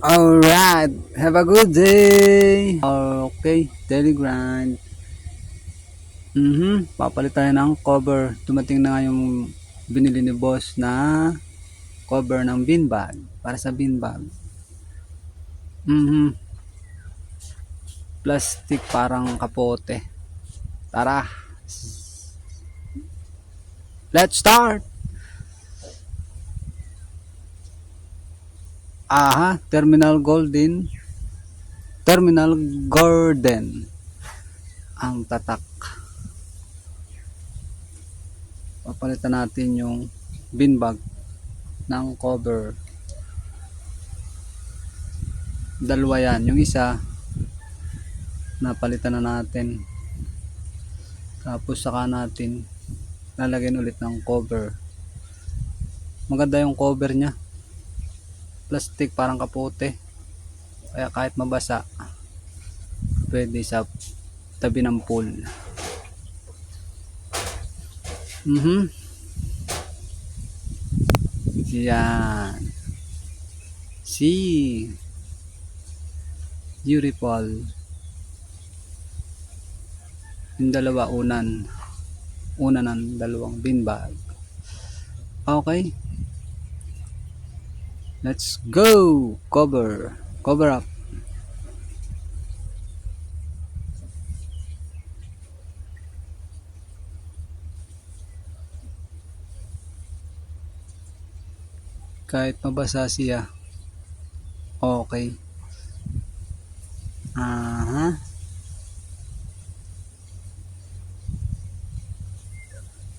Alright, have a good day. Okay, daily grind. Papalit tayo ng cover. Dumating na nga yung binili ni boss na cover ng beanbag. Para sa beanbag. Plastic parang kapote. Tara. Let's start. Terminal Gordon ang tatak. Papalitan natin yung beanbag ng cover. Dalawa yan. Yung isa napalitan na natin. Tapos saka natin lalagyan ulit ng cover. Maganda yung cover nya. Plastic parang kapote. Kaya kahit mabasa, pwede sa tabi ng pool. Yan. See. Beautiful. Yung dalawa unan ng dalawang beanbag. Okay. Let's go. Cover up. Kahit mabasa siya, okay.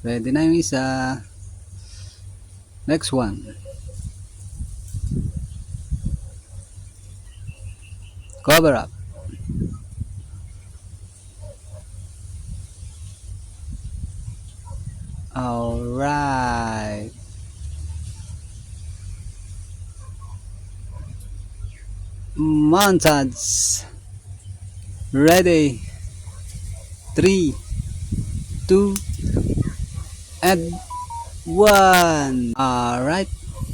Pwede na yung isa. Next one. Cover up. Alright. Montage. Ready. 3, 2, and 1. Alright.